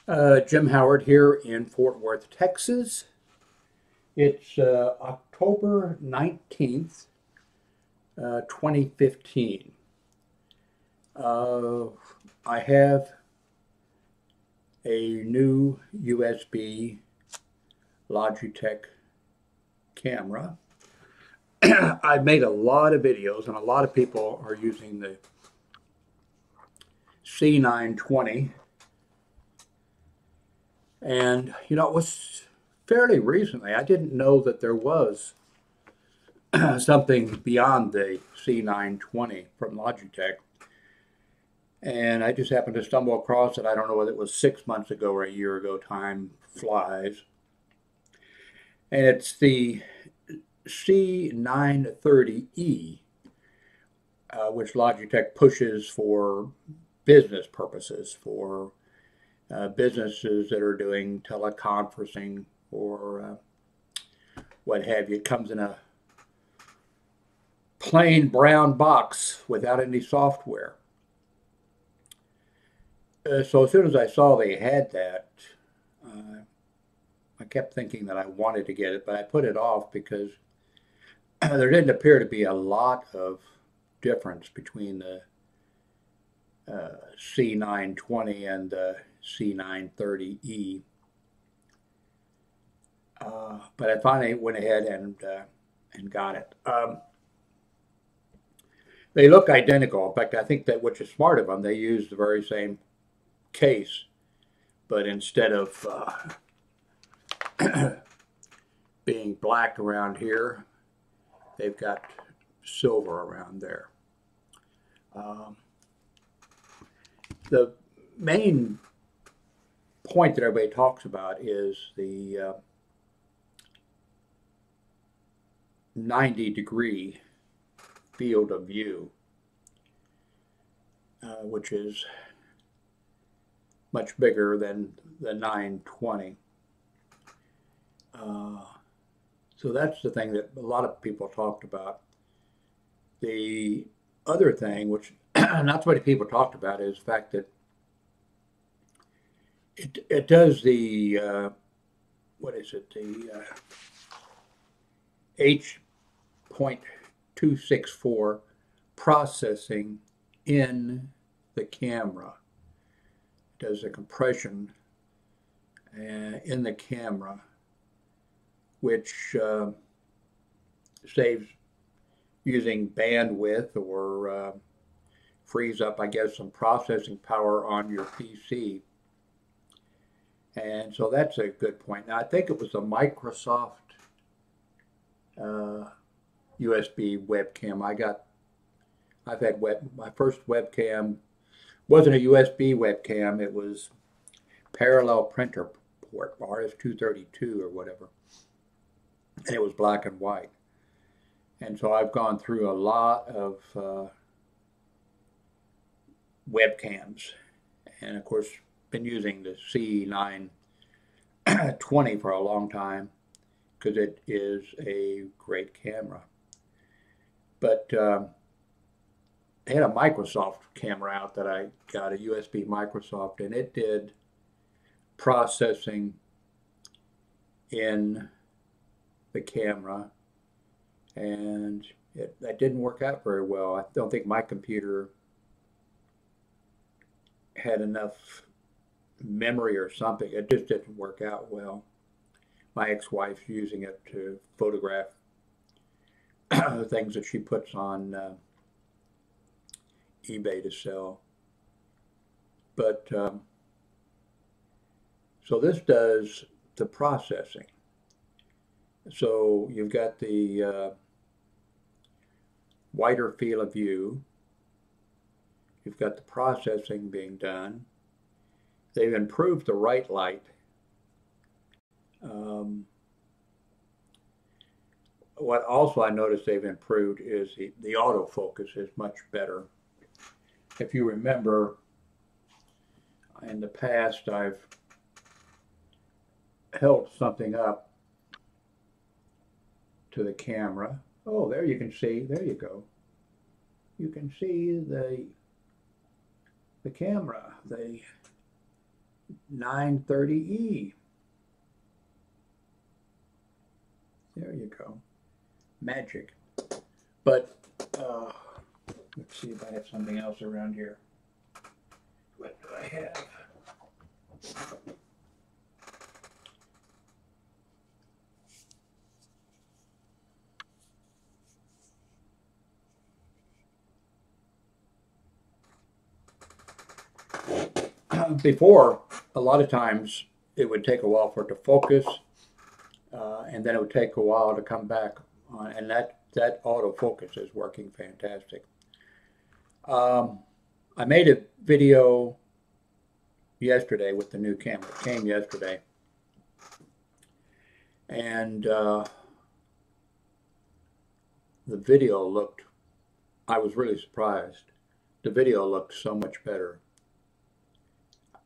Jim Howard here in Fort Worth, Texas. It's October 19th, 2015. Uh, I have a new USB Logitech camera. I've made a lot of videos, and a lot of people are using the C920. And, it was fairly recently. I didn't know that there was something beyond the C920 from Logitech. And I just happened to stumble across it. I don't know whether it was 6 months ago or a year ago. Time flies. And it's the C930e, which Logitech pushes for business purposes, for businesses that are doing teleconferencing or what have you. It comes in a plain brown box without any software. So as soon as I saw they had that, I kept thinking that I wanted to get it, but I put it off because there didn't appear to be a lot of difference between the C920 and the C930e. But I finally went ahead and got it. They look identical. In fact, I think that which is smart of them, they use the very same case, but instead of being black around here, they've got silver around there. The main point that everybody talks about is the 90-degree field of view, which is much bigger than the 920. So that's the thing that a lot of people talked about. The other thing, which not so many people talked about, is the fact that it does the what is it, the H.264 processing in the camera. It does the compression in the camera, which saves using bandwidth or frees up, I guess, some processing power on your PC. And so that's a good point. Now, I think it was a Microsoft USB webcam. I've had my first webcam wasn't a USB webcam. It was parallel printer port, RS-232 or whatever. And it was black and white. And so I've gone through a lot of webcams. And of course, been using the C920 for a long time because it is a great camera. But I had a Microsoft camera out that I got, a USB Microsoft, and it did processing in the camera, and that didn't work out very well. I don't think my computer had enough memory or something. It just didn't work out well. My ex-wife's using it to photograph the things that she puts on eBay to sell. But so this does the processing. So you've got the wider field of view. You've got the processing being done. They've improved the right light. What also I noticed they've improved is the autofocus is much better. If you remember, in the past I've held something up to the camera. Oh, there you can see, there you go. You can see the camera, the C930e. There you go. Magic. But let's see if I have something else around here. What do I have? Before, a lot of times it would take a while for it to focus, and then it would take a while to come back on, and that autofocus is working fantastic. I made a video yesterday with the new camera. It came yesterday, and the video looked, I was really surprised. The video looked so much better.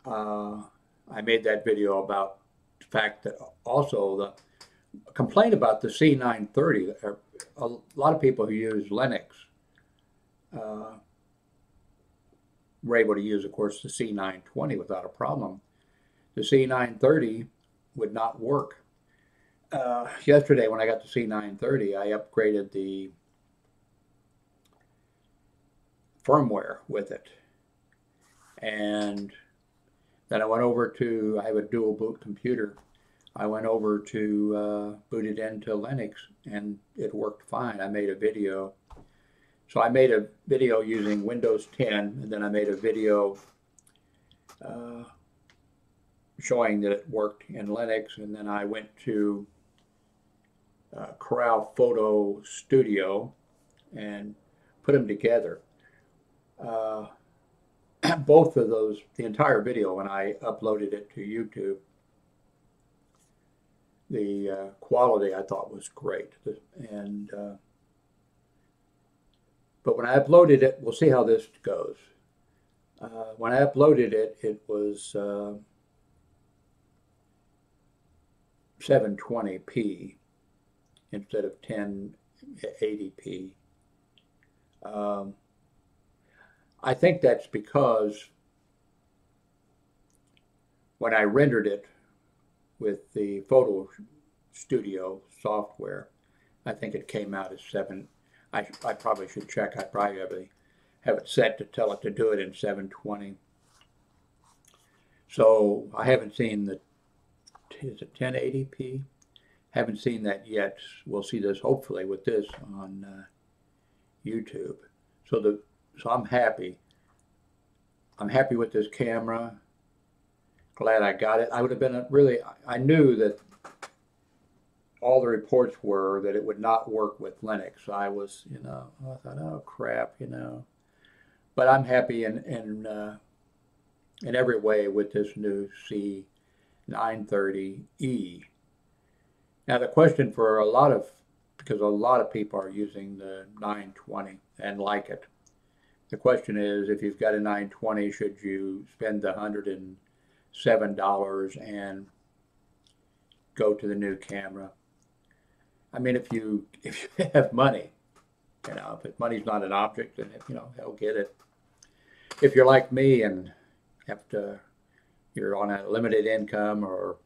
I made that video about the fact that also the complaint about the C930, a lot of people who use Linux were able to use, of course, the C920 without a problem. The C930 would not work. Yesterday when I got the C930, I upgraded the firmware with it. And then I went over to, I have a dual boot computer. I went over to boot it into Linux, and it worked fine. I made a video. So I made a video using Windows 10, and then I made a video showing that it worked in Linux, and then I went to Corral Photo Studio and put them together. Both of those, the entire video, when I uploaded it to YouTube, the quality I thought was great. And but when I uploaded it, we'll see how this goes. When I uploaded it, it was 720p instead of 1080p. I think that's because when I rendered it with the Photo Studio software, I think it came out as 7. I probably should check. I probably have it set to tell it to do it in 720. So I haven't seen the, is it 1080p? Haven't seen that yet. We'll see this hopefully with this on YouTube. So I'm happy. I'm happy with this camera. Glad I got it. I would have been really, I knew that all the reports were that it would not work with Linux. I was, I thought, oh crap, But I'm happy in every way with this new C930e. Now the question for because a lot of people are using the 920 and like it. The question is, if you've got a 920, should you spend the $107 and go to the new camera? I mean, if you have money, if money's not an object, then hell, get it. If you're like me and you're on a limited income or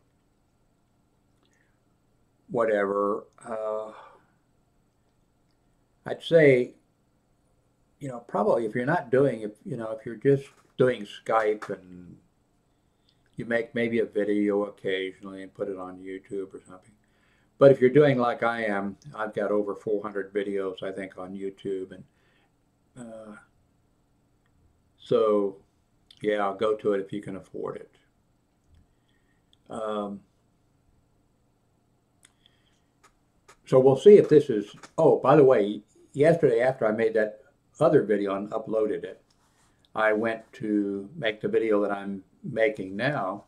whatever, I'd say, probably if you're not doing, if you're just doing Skype and you make maybe a video occasionally and put it on YouTube or something. But if you're doing like I am, I've got over 400 videos, I think, on YouTube. And so, yeah, I'll go to it if you can afford it. So we'll see if this is, oh, by the way, yesterday after I made that other video and uploaded it, I went to make the video that I'm making now.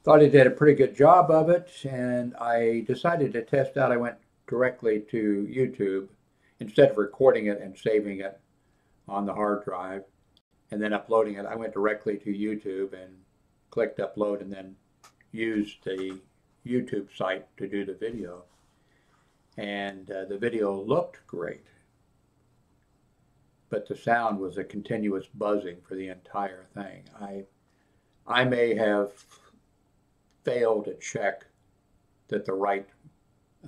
Thought I did a pretty good job of it, and I decided to test out. I went directly to YouTube instead of recording it and saving it on the hard drive and then uploading it. I went directly to YouTube and clicked upload and then used the YouTube site to do the video. And the video looked great, but the sound was a continuous buzzing for the entire thing. I may have failed to check that the right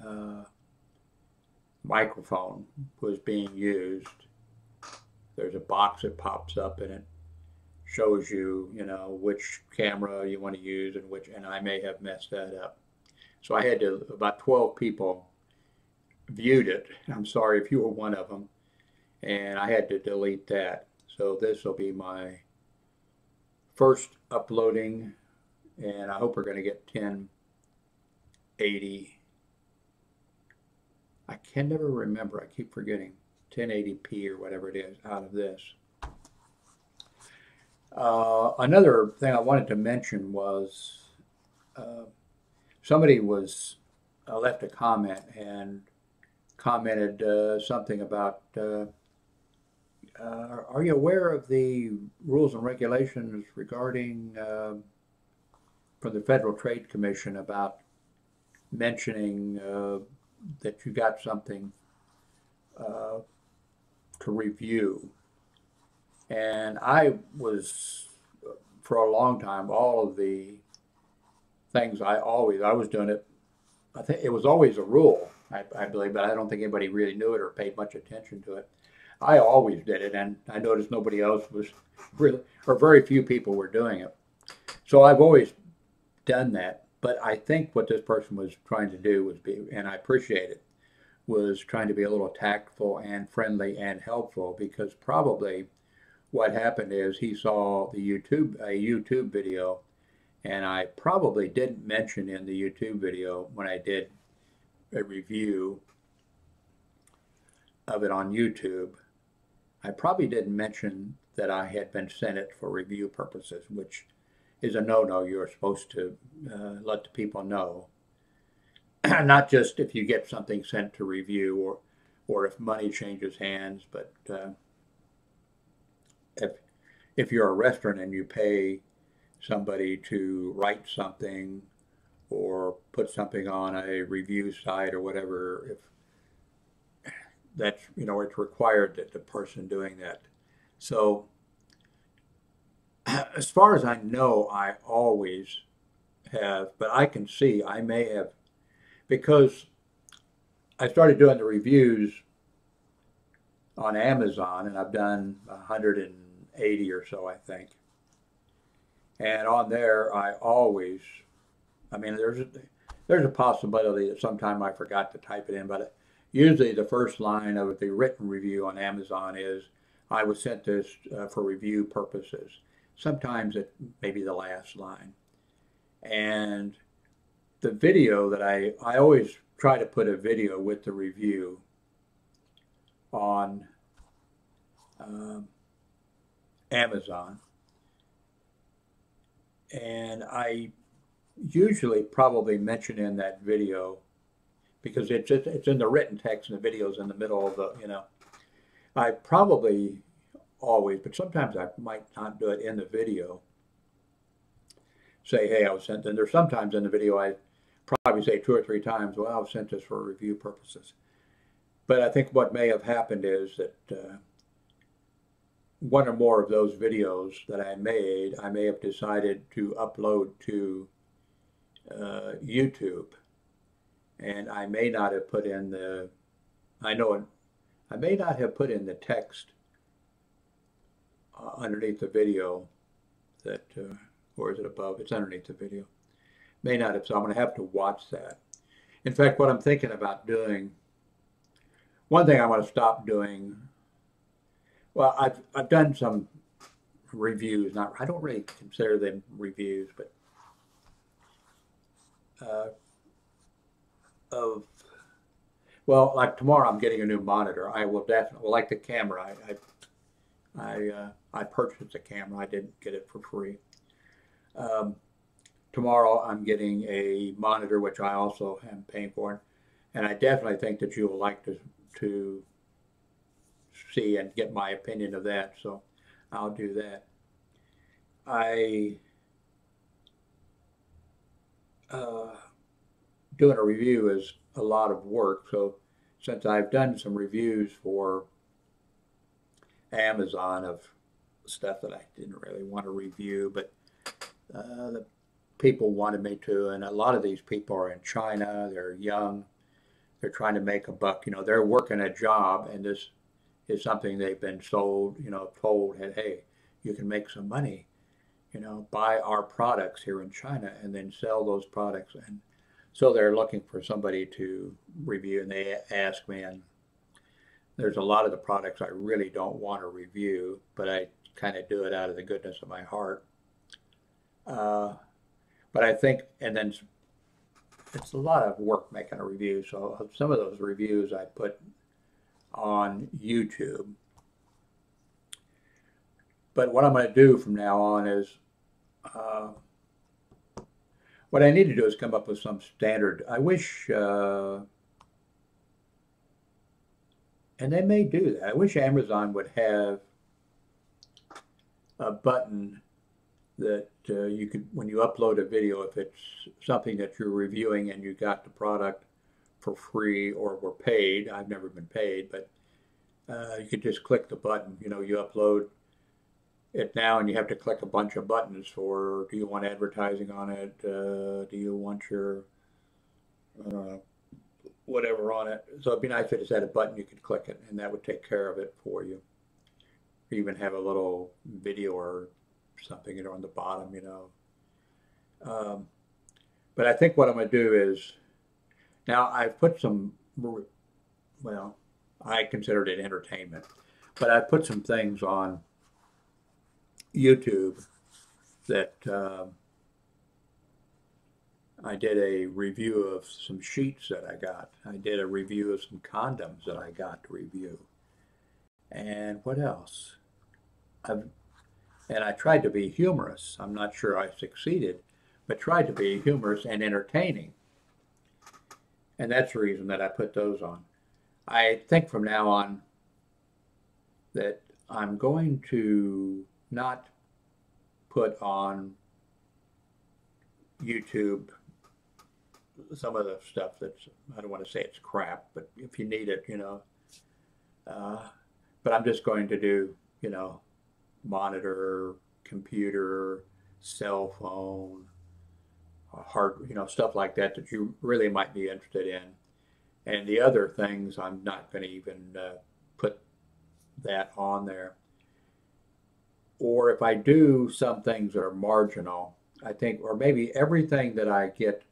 uh, microphone was being used. There's a box that pops up and it shows you, which camera you want to use and I may have messed that up. So I had to, about 12 people viewed it. I'm sorry if you were one of them. And I had to delete that. So this will be my first uploading, and I hope we're going to get 1080. I can never remember. I keep forgetting 1080p or whatever it is out of this. Another thing I wanted to mention was somebody was left a comment and commented something about are you aware of the rules and regulations regarding from the Federal Trade Commission about mentioning that you got something to review? And I was, for a long time, all of the things I was doing it. I think it was always a rule, I believe, but I don't think anybody really knew it or paid much attention to it. I always did it, and I noticed nobody else was really, or very few people were doing it. So I've always done that. But I think what this person was trying to do was be, and I appreciate it, was trying to be a little tactful and friendly and helpful, because probably what happened is he saw a YouTube video, and I probably didn't mention in the YouTube video when I did a review of it on YouTube, I probably didn't mention that I had been sent it for review purposes, which is a no-no. You're supposed to let the people know, not just if you get something sent to review or if money changes hands, but if you're a restaurant and you pay somebody to write something or put something on a review site or whatever, if that's, it's required that the person doing that. So as far as I know, I always have, but I can see I may have, because I started doing the reviews on Amazon, and I've done 180 or so, I think. And on there, I always, there's a possibility that sometime I forgot to type it in, but usually the first line of the written review on Amazon is, I was sent this for review purposes. Sometimes it may be the last line. And the video that I always try to put a video with the review on Amazon. And I usually probably mention in that video, because it's in the written text and the video's in the middle of the, I probably always, but sometimes I might not do it in the video, say, hey, I was sent, and there's sometimes in the video I probably say 2 or 3 times, well, I was sent this for review purposes. But I think what may have happened is that one or more of those videos that I may have decided to upload to YouTube. And I may not have put in I may not have put in the text underneath the video that, or is it above? It's underneath the video. May not have, so I'm going to have to watch that. In fact, what I'm thinking about doing, one thing I want to stop doing, well, I've done some reviews. I don't really consider them reviews, but well, like tomorrow I'm getting a new monitor. I will definitely, like the camera, I purchased the camera. I didn't get it for free. Tomorrow I'm getting a monitor, which I also am paying for, and I definitely think that you will like to see and get my opinion of that. So I'll do that. Doing a review is a lot of work. So since I've done some reviews for Amazon of stuff that I didn't really want to review, but The people wanted me to, and a lot of these people are in China. They're young. They're trying to make a buck. You know, they're working a job, and this is something they've been sold, you know, told that, hey, you can make some money, you know, buy our products here in China and then sell those products. And so they're looking for somebody to review, and they ask me, and there's a lot of the products I really don't want to review, but I kind of do it out of the goodness of my heart. Uh, but I think, and then it's a lot of work making a review. So some of those reviews I put on YouTube. But what I'm going to do from now on is, uh, what I need to do is come up with some standard. I wish, and they may do that. I wish Amazon would have a button that you could, when you upload a video, if it's something that you're reviewing and you got the product for free or were paid, I've never been paid, but you could just click the button. You know, you upload it now and you have to click a bunch of buttons for, do you want advertising on it? Do you want your, I don't know, whatever on it? So it'd be nice if it just had a button you could click it and that would take care of it for you. Or even have a little video or something, you know, on the bottom, you know. But I think what I'm going to do is, now I've put some, well, I considered it entertainment, but I put some things on YouTube that I did a review of some sheets that I got. I did a review of some condoms that I got to review. And what else? And I tried to be humorous. I'm not sure I succeeded, but tried to be humorous and entertaining. And that's the reason that I put those on. I think from now on that I'm going to not put on YouTube some of the stuff that's, I don't want to say it's crap, but if you need it, you know. But I'm just going to do, you know, monitor, computer, cell phone, hard, you know, stuff like that that you really might be interested in. And the other things, I'm not going to even put that on there. Or if I do some things that are marginal, I think, or maybe everything that I get,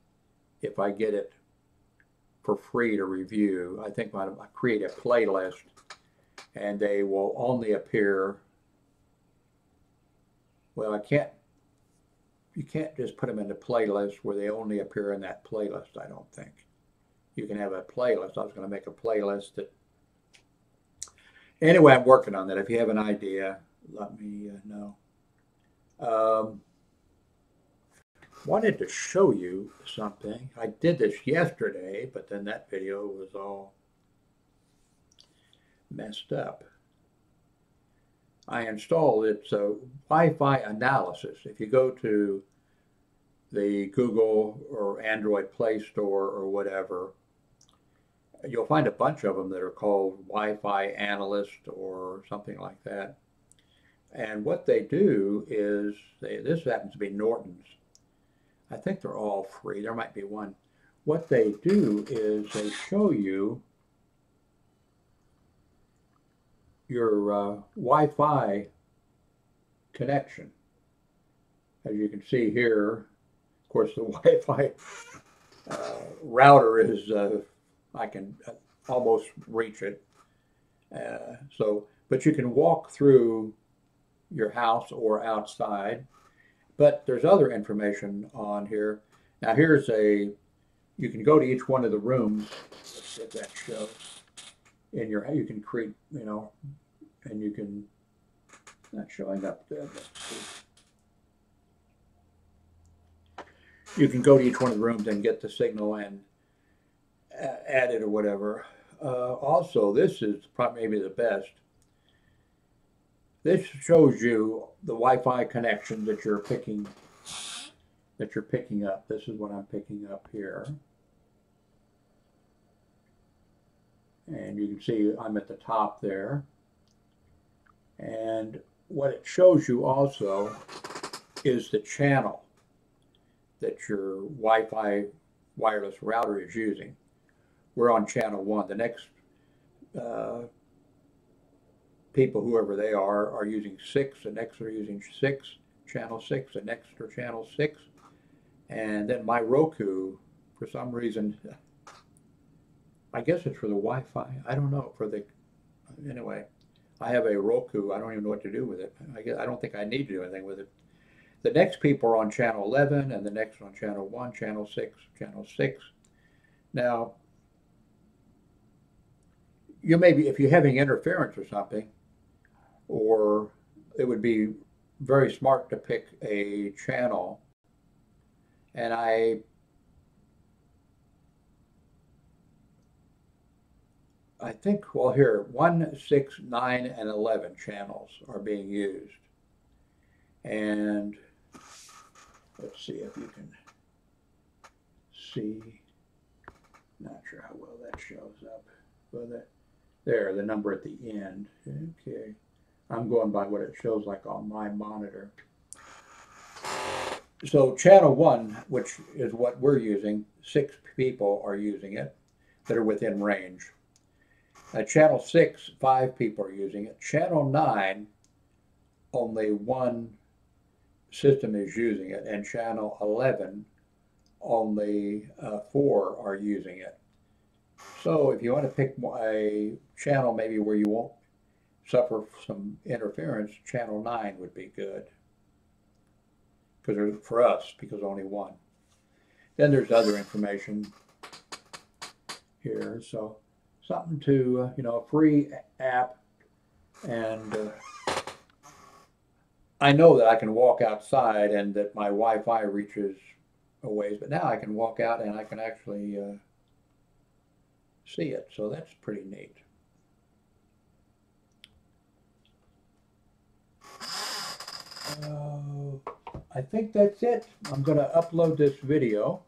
if I get it for free to review, I think I create a playlist and they will only appear, well, you can't just put them in the playlist where they only appear in that playlist, I don't think. You can have a playlist. I was going to make a playlist that, anyway, I'm working on that. If you have an idea, let me know. Wanted to show you something. I did this yesterday, but then that video was all messed up. I installed it's a Wi-Fi analysis. If you go to the Google or Android Play Store or whatever, you'll find a bunch of them that are called Wi-Fi Analyst or something like that. And what they do is, this happens to be Norton's. I think they're all free. There might be one. What they do is they show you your Wi-Fi connection. As you can see here, of course, the Wi-Fi router is, I can almost reach it. But you can walk through your house or outside. But there's other information on here. Now here's you can go to each one of the rooms. Let's see if that shows. In your, you can create, you know, and you can, not showing up there. You can go to each one of the rooms and get the signal and add it or whatever. Also, this is probably maybe the best. This shows you the Wi-Fi connection that you're picking up. This is what I'm picking up here. And you can see I'm at the top there. And what it shows you also is the channel. that your Wi-Fi wireless router is using. We're on channel 1. The next uh, people, whoever they are using 6. The next are using 6, channel 6. The next are channel 6. And then my Roku, for some reason, I guess it's for the Wi-Fi. I don't know. Anyway, I have a Roku. I don't even know what to do with it. I don't think I need to do anything with it. The next people are on channel 11, and the next on channel 1, channel 6, channel 6. Now, you may be, if you're having interference or something, or it would be very smart to pick a channel. And I think, well, here, 1, 6, 9, and 11 channels are being used. And let's see if you can see. Not sure how well that shows up. Well, there, the number at the end. Okay. I'm going by what it shows like on my monitor. So channel 1, which is what we're using, 6 people are using it that are within range. Channel 6, 5 people are using it. Channel 9, only 1 system is using it. And channel 11, only 4 are using it. So if you want to pick a channel maybe where you won't suffer some interference, channel 9 would be good. Because for us, because only 1. Then there's other information here. So something to, a free app. And I know that I can walk outside and that my Wi-Fi reaches a ways, but now I can walk out and I can actually see it. So that's pretty neat. I think that's it. I'm going to upload this video.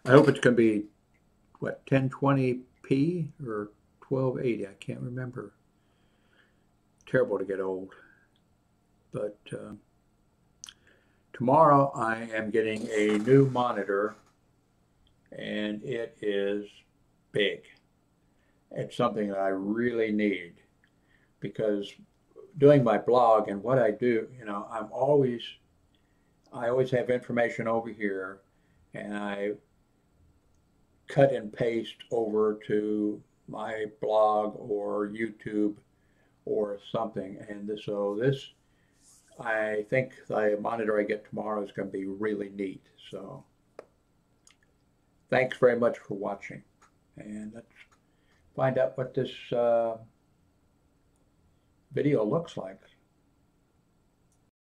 I hope it's going to be, what, 1020p or 1280? I can't remember. Terrible to get old. But tomorrow I am getting a new monitor, and it is big. It's something that I really need because doing my blog and what I do, I always have information over here, and I cut and paste over to my blog or YouTube or something. And so this, I think the monitor I get tomorrow is going to be really neat. So thanks very much for watching, and let's find out what this video looks like.